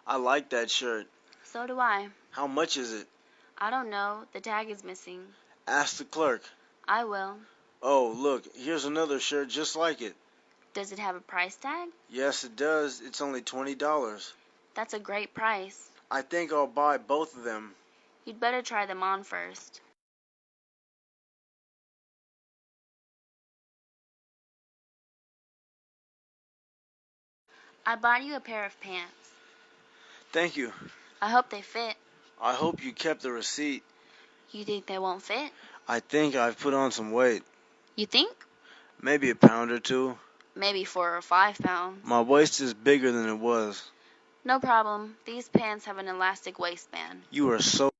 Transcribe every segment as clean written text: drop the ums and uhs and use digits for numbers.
I like that shirt. So do I. How much is it? I don't know. The tag is missing. Ask the clerk. I will. Oh, look, here's another shirt just like it. Does it have a price tag? Yes, it does. It's only $20. That's a great price. I think I'll buy both of them. You'd better try them on first. I bought you a pair of pants. Thank you. I hope they fit. I hope you kept the receipt. You think they won't fit? I think I've put on some weight. You think? Maybe a pound or two. Maybe 4 or 5 pounds. My waist is bigger than it was. No problem. These pants have an elastic waistband. You are so...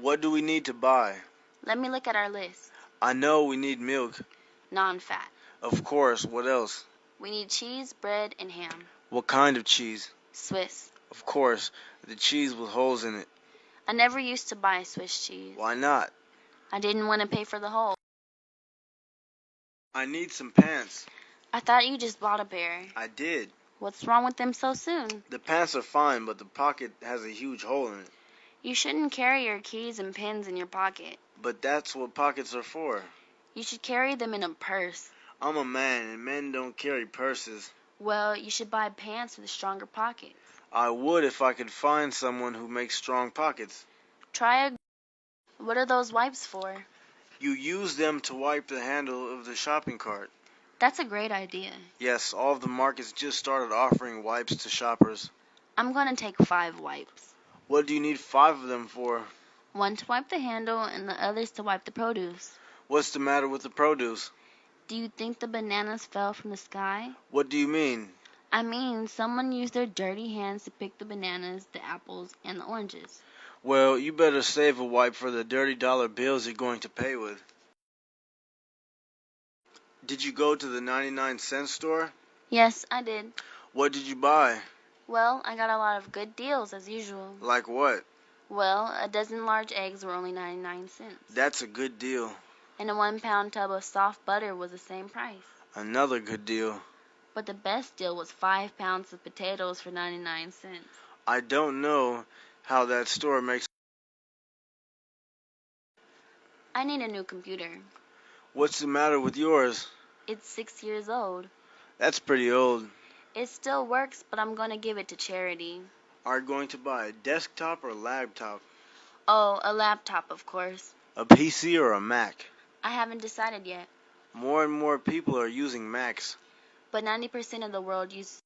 What do we need to buy? Let me look at our list. I know we need milk. Non-fat. Of course, what else? We need cheese, bread, and ham. What kind of cheese? Swiss. Of course, the cheese with holes in it. I never used to buy Swiss cheese. Why not? I didn't want to pay for the hole. I need some pants. I thought you just bought a pair. I did. What's wrong with them so soon? The pants are fine, but the pocket has a huge hole in it. You shouldn't carry your keys and pens in your pocket. But that's what pockets are for. You should carry them in a purse. I'm a man, and men don't carry purses. Well, you should buy pants with stronger pockets. I would if I could find someone who makes strong pockets. Try a... What are those wipes for? You use them to wipe the handle of the shopping cart. That's a great idea. Yes, all of the markets just started offering wipes to shoppers. I'm going to take 5 wipes. What do you need 5 of them for? One to wipe the handle and the others to wipe the produce. What's the matter with the produce? Do you think the bananas fell from the sky? What do you mean? I mean, someone used their dirty hands to pick the bananas, the apples, and the oranges. Well, you better save a wipe for the dirty dollar bills you're going to pay with. Did you go to the 99-cent store? Yes, I did. What did you buy? Well, I got a lot of good deals as usual. Like what? Well, a dozen large eggs were only 99 cents. That's a good deal. And a 1-pound tub of soft butter was the same price. Another good deal. But the best deal was 5 pounds of potatoes for 99 cents. I don't know how that store makes... I need a new computer. What's the matter with yours? It's 6 years old. That's pretty old. It still works, but I'm going to give it to charity. Are you going to buy a desktop or laptop? Oh, a laptop, of course. A PC or a Mac? I haven't decided yet. More and more people are using Macs. But 90% of the world uses...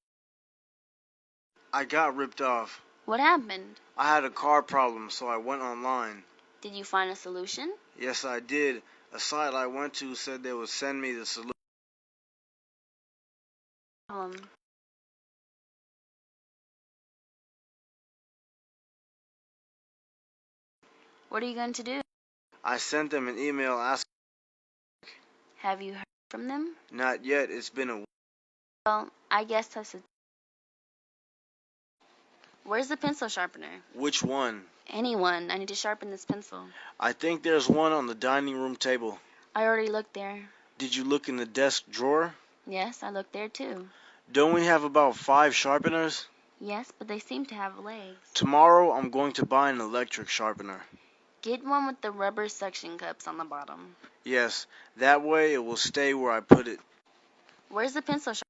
I got ripped off. What happened? I had a car problem, so I went online. Did you find a solution? Yes, I did. A site I went to said they would send me the solution. What are you going to do? I sent them an email asking. Have you heard from them? Not yet. It's been a week. Well, I guess that's it. Where's the pencil sharpener? Which one? Anyone. I need to sharpen this pencil. I think there's one on the dining room table. I already looked there. Did you look in the desk drawer? Yes, I looked there too. Don't we have about 5 sharpeners? Yes, but they seem to have legs. Tomorrow I'm going to buy an electric sharpener. Get one with the rubber suction cups on the bottom. Yes, that way it will stay where I put it. Where's the pencil sharpener?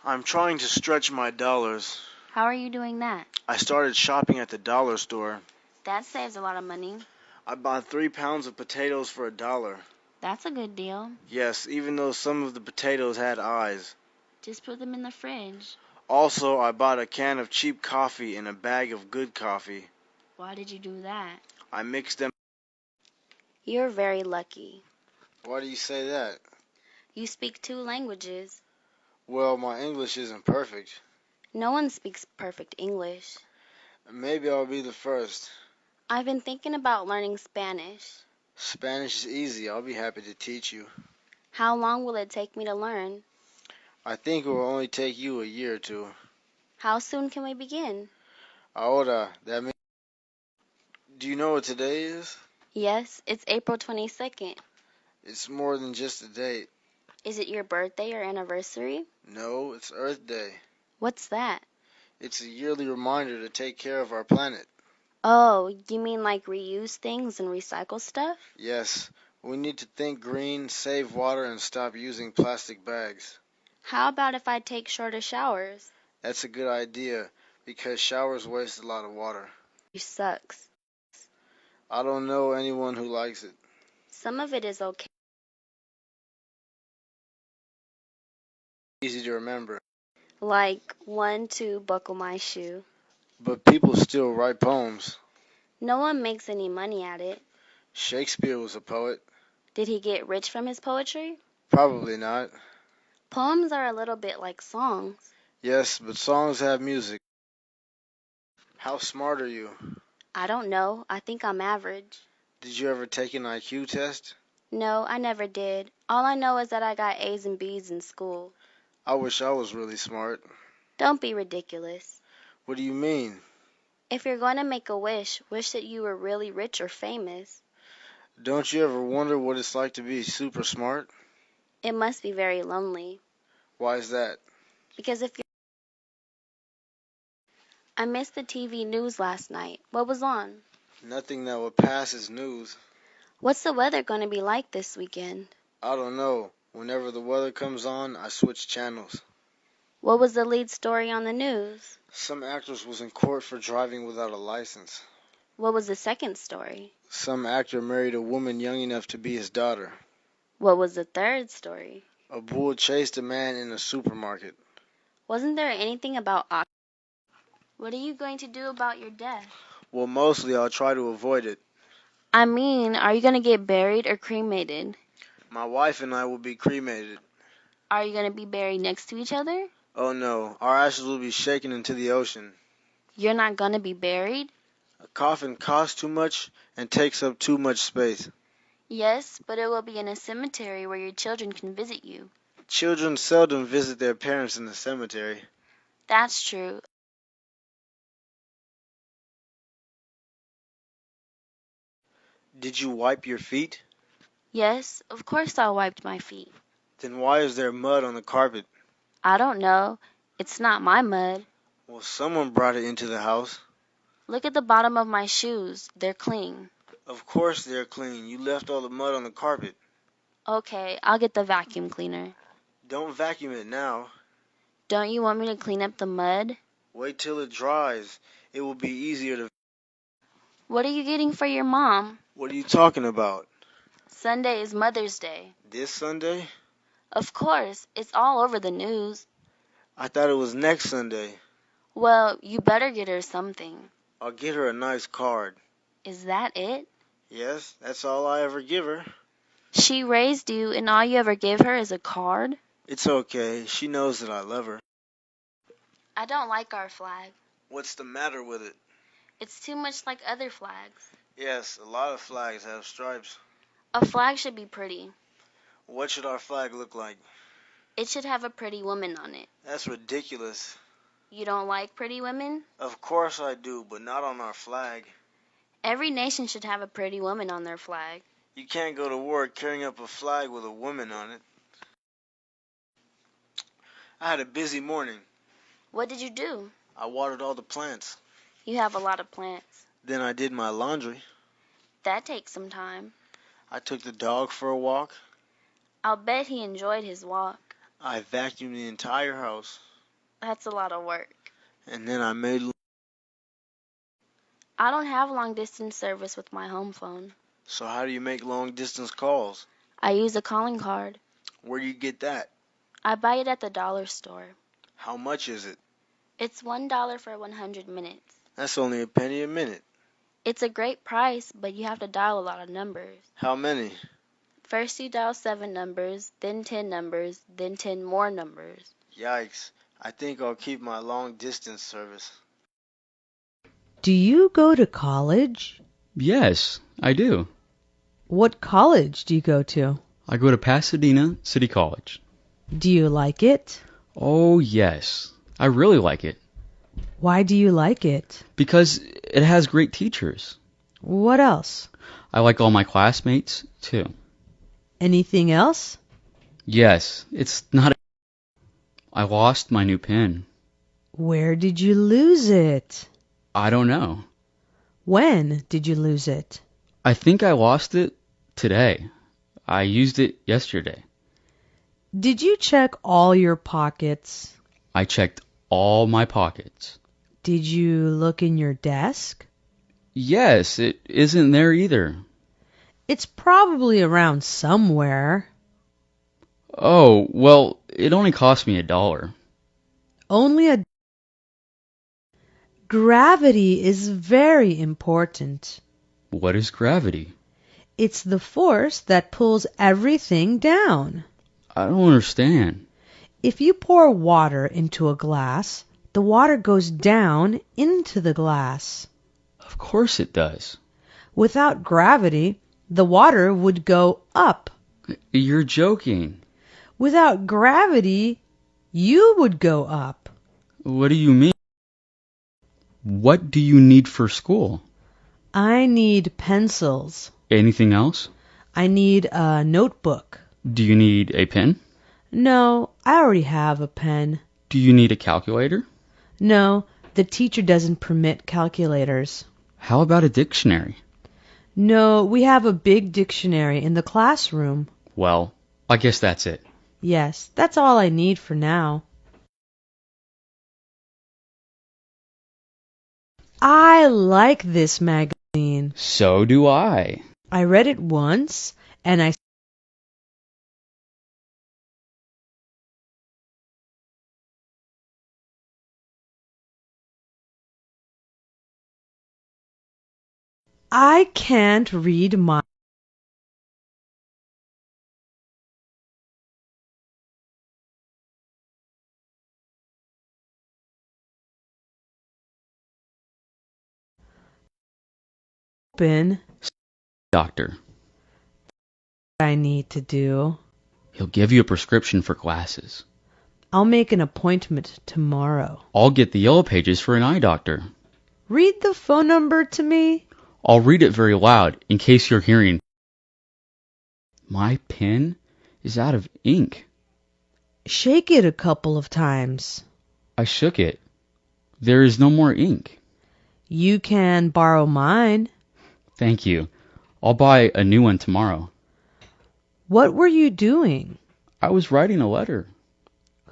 I'm trying to stretch my dollars. How are you doing that? I started shopping at the dollar store. That saves a lot of money. I bought 3 pounds of potatoes for $1. That's a good deal. Yes, even though some of the potatoes had eyes. Just put them in the fridge. Also, I bought a can of cheap coffee and a bag of good coffee. Why did you do that? I mixed them. You're very lucky. Why do you say that? You speak 2 languages. Well, my English isn't perfect. No one speaks perfect English. Maybe I'll be the first. I've been thinking about learning Spanish. Spanish is easy. I'll be happy to teach you. How long will it take me to learn? I think it will only take you a year or 2. How soon can we begin? Ahora, that means... Do you know what today is? Yes, it's April 22nd. It's more than just a date. Is it your birthday or anniversary? No, it's Earth Day. What's that? It's a yearly reminder to take care of our planet. Oh, you mean like reuse things and recycle stuff? Yes, we need to think green, save water, and stop using plastic bags. How about if I take shorter showers? That's a good idea because showers waste a lot of water. You sucks. I don't know anyone who likes it. Some of it is okay. Easy to remember. Like 1, 2, buckle my shoe. But people still write poems. No one makes any money at it. Shakespeare was a poet. Did he get rich from his poetry? Probably not. Poems are a little bit like songs. Yes, but songs have music. How smart are you? I don't know. I think I'm average. Did you ever take an IQ test? No, I never did. All I know is that I got A's and B's in school. I wish I was really smart. Don't be ridiculous. What do you mean? If you're going to make a wish, wish that you were really rich or famous. Don't you ever wonder what it's like to be super smart? It must be very lonely. Why is that? Because if you're... I missed the TV news last night. What was on? Nothing that would pass as news. What's the weather going to be like this weekend? I don't know. Whenever the weather comes on, I switch channels. What was the lead story on the news? Some actress was in court for driving without a license. What was the second story? Some actor married a woman young enough to be his daughter. What was the third story? A bull chased a man in a supermarket. Wasn't there anything about oxygen? What are you going to do about your death? Well, mostly I'll try to avoid it. I mean, are you going to get buried or cremated? My wife and I will be cremated. Are you going to be buried next to each other? Oh no, our ashes will be shaken into the ocean. You're not going to be buried? A coffin costs too much and takes up too much space. Yes, but it will be in a cemetery where your children can visit you. Children seldom visit their parents in the cemetery. That's true. Did you wipe your feet? Yes, of course I wiped my feet. Then why is there mud on the carpet? I don't know. It's not my mud. Well, someone brought it into the house. Look at the bottom of my shoes. They're clean. Of course they're clean. You left all the mud on the carpet. Okay, I'll get the vacuum cleaner. Don't vacuum it now. Don't you want me to clean up the mud? Wait till it dries. It will be easier to... What are you getting for your mom? What are you talking about? Sunday is Mother's Day. This Sunday? Of course, it's all over the news. I thought it was next Sunday. Well, you better get her something. I'll get her a nice card. Is that it? Yes, that's all I ever give her. She raised you and all you ever give her is a card? It's okay. She knows that I love her. I don't like our flag. What's the matter with it? It's too much like other flags. Yes, a lot of flags have stripes. A flag should be pretty. What should our flag look like? It should have a pretty woman on it. That's ridiculous. You don't like pretty women? Of course I do, but not on our flag. Every nation should have a pretty woman on their flag. You can't go to war carrying up a flag with a woman on it. I had a busy morning. What did you do? I watered all the plants. You have a lot of plants. Then I did my laundry. That takes some time. I took the dog for a walk. I'll bet he enjoyed his walk. I vacuumed the entire house. That's a lot of work. And then I made... I don't have long distance service with my home phone. So how do you make long distance calls? I use a calling card. Where do you get that? I buy it at the dollar store. How much is it? It's $1 for 100 minutes. That's only a penny a minute. It's a great price, but you have to dial a lot of numbers. How many? First you dial 7 numbers, then 10 numbers, then 10 more numbers. Yikes. I think I'll keep my long distance service. Do you go to college? Yes, I do. What college do you go to? I go to Pasadena City College. Do you like it? Oh, yes. I really like it. Why do you like it? Because it has great teachers. What else? I like all my classmates, too. Anything else? Yes, it's not... I lost my new pen. Where did you lose it? I don't know. When did you lose it? I think I lost it today. I used it yesterday. Did you check all your pockets? I checked all my pockets. Did you look in your desk? Yes, it isn't there either. It's probably around somewhere. Oh, well, it only cost me $1. Only a... Gravity is very important. What is gravity? It's the force that pulls everything down. I don't understand. If you pour water into a glass, the water goes down into the glass. Of course it does. Without gravity, the water would go up. You're joking. Without gravity, you would go up. What do you mean? What do you need for school? I need pencils. Anything else? I need a notebook. Do you need a pen? No, I already have a pen. Do you need a calculator? No, the teacher doesn't permit calculators. How about a dictionary? No, we have a big dictionary in the classroom. Well, I guess that's it. Yes, that's all I need for now. I like this magazine. So do I. I read it once, and I can't read my open. Doctor, I need to do. he'll give you a prescription for glasses. I'll make an appointment tomorrow. I'll get the yellow pages for an eye doctor. Read the phone number to me. I'll read it very loud in case you're hearing. My pen is out of ink. Shake it a couple of times. I shook it. There is no more ink. You can borrow mine. Thank you. I'll buy a new one tomorrow. What were you doing? I was writing a letter.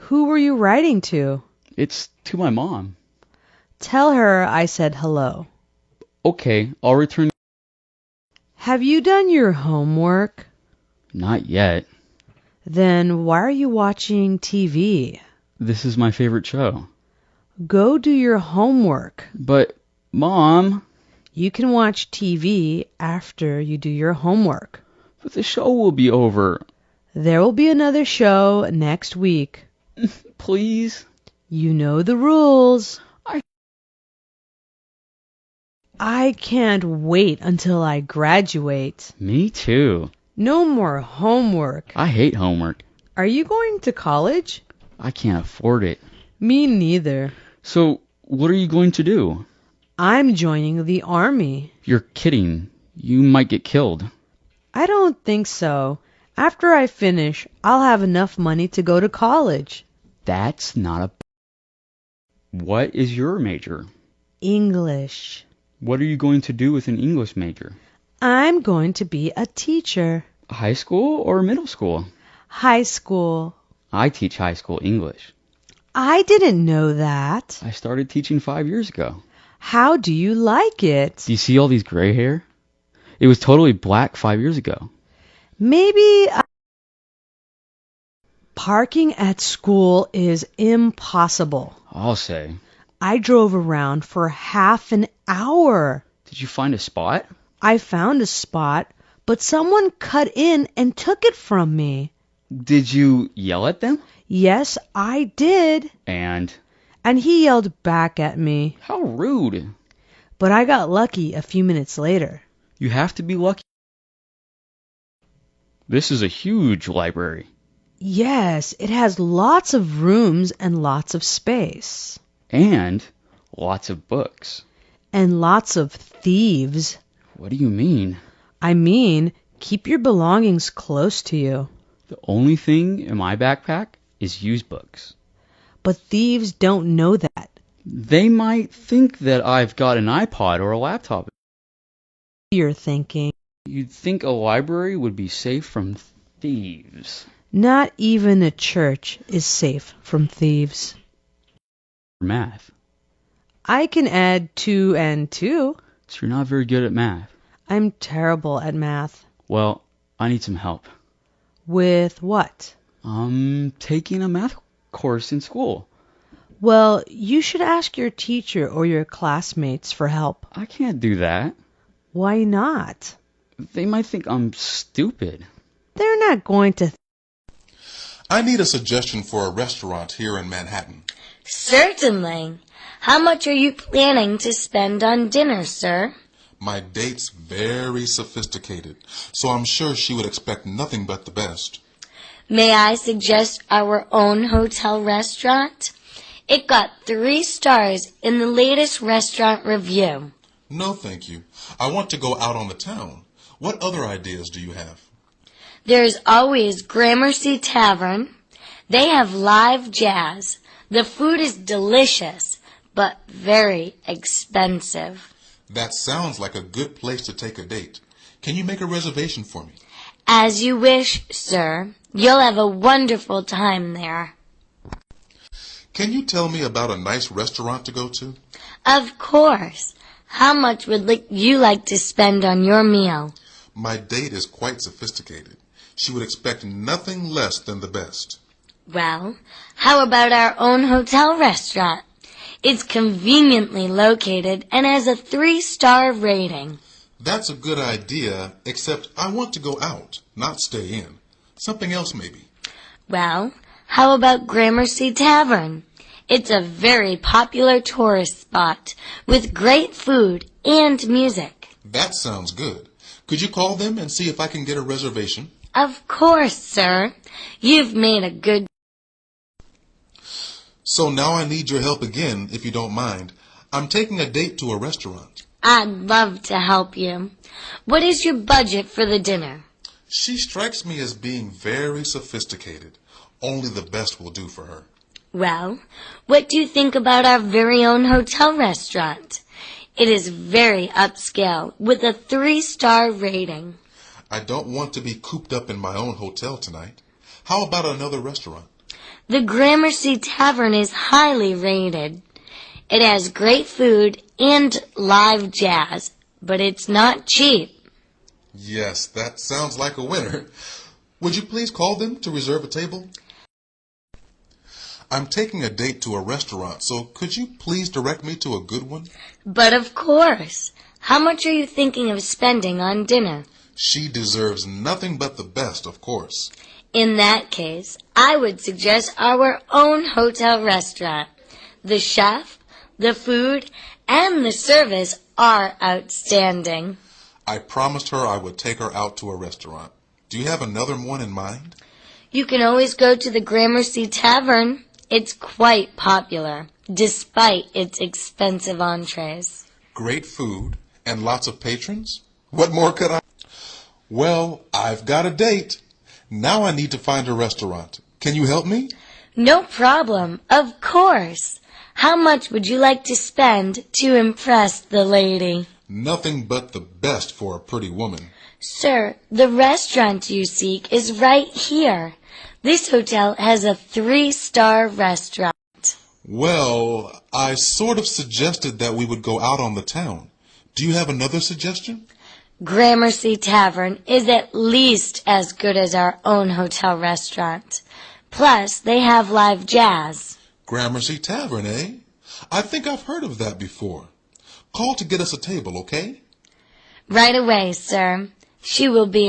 Who were you writing to? It's to my mom. Tell her I said hello. Okay, I'll return. Have you done your homework? Not yet. Then why are you watching TV? This is my favorite show. Go do your homework. But, Mom, You can watch TV after you do your homework. but the show will be over. There will be another show next week. Please? You know the rules. I can't wait until I graduate. Me too. No more homework. I hate homework. Are you going to college? I can't afford it. Me neither. So, what are you going to do? I'm joining the army. You're kidding. You might get killed. I don't think so. After I finish, I'll have enough money to go to college. That's not a... What is your major? English. What are you going to do with an English major? I'm going to be a teacher. High school or middle school? High school. I teach high school English. I didn't know that. I started teaching 5 years ago. How do you like it? Do you see all these gray hair? It was totally black 5 years ago. Maybe parking at school is impossible. I'll say. I drove around for half an hour. Did you find a spot? I found a spot, but someone cut in and took it from me. Did you yell at them? Yes, I did. And And he yelled back at me. how rude. But I got lucky a few minutes later. You have to be lucky. This is a huge library. Yes, it has lots of rooms and lots of space. And lots of books. And lots of thieves. What do you mean? I mean, keep your belongings close to you. The only thing in my backpack is used books. But thieves don't know that. They might think that I've got an iPod or a laptop. You're thinking. You'd think a library would be safe from thieves. Not even a church is safe from thieves. Math. I can add 2 and 2. So you're not very good at math. I'm terrible at math. Well, I need some help. With what? I'm taking a math course in school. Well, you should ask your teacher or your classmates for help. I can't do that. Why not? They might think I'm stupid. They're not going to. I need a suggestion for a restaurant here in Manhattan. Certainly. How much are you planning to spend on dinner, sir? My date's very sophisticated, so I'm sure she would expect nothing but the best. May I suggest our own hotel restaurant? It got 3 stars in the latest restaurant review. No, thank you. I want to go out on the town. What other ideas do you have? There's always Gramercy Tavern. They have live jazz. The food is delicious, but very expensive. That sounds like a good place to take a date. Can you make a reservation for me? As you wish, sir. You'll have a wonderful time there. Can you tell me about a nice restaurant to go to? Of course. How much would you like to spend on your meal? My date is quite sophisticated. She would expect nothing less than the best. Well, how about our own hotel restaurant? It's conveniently located and has a 3-star rating. That's a good idea, except I want to go out, not stay in. Something else maybe. Well, how about Gramercy Tavern? It's a very popular tourist spot with great food and music. That sounds good. Could you call them and see if I can get a reservation? Of course, sir. You've made a good... So now I need your help again, if you don't mind. I'm taking a date to a restaurant. I'd love to help you. What is your budget for the dinner? She strikes me as being very sophisticated. Only the best will do for her. Well, what do you think about our very own hotel restaurant? It is very upscale with a 3-star rating. I don't want to be cooped up in my own hotel tonight. How about another restaurant? The Gramercy Tavern is highly rated. It has great food and live jazz, but it's not cheap. Yes, that sounds like a winner. Would you please call them to reserve a table? I'm taking a date to a restaurant, so could you please direct me to a good one? But of course. How much are you thinking of spending on dinner? She deserves nothing but the best, of course. In that case, I would suggest our own hotel restaurant. The chef, the food, and the service are outstanding. I promised her I would take her out to a restaurant. Do you have another one in mind? You can always go to the Gramercy Tavern. It's quite popular, despite its expensive entrees. Great food and lots of patrons? What more could I... Well, I've got a date. Now I need to find a restaurant. Can you help me? No problem, of course. How much would you like to spend to impress the lady? Nothing but the best for a pretty woman. Sir, the restaurant you seek is right here. This hotel has a 3-star restaurant. Well, I sort of suggested that we would go out on the town. Do you have another suggestion? Gramercy Tavern is at least as good as our own hotel restaurant. Plus, they have live jazz. Gramercy Tavern, eh? I think I've heard of that before. Call to get us a table, okay? Right away, sir. She will be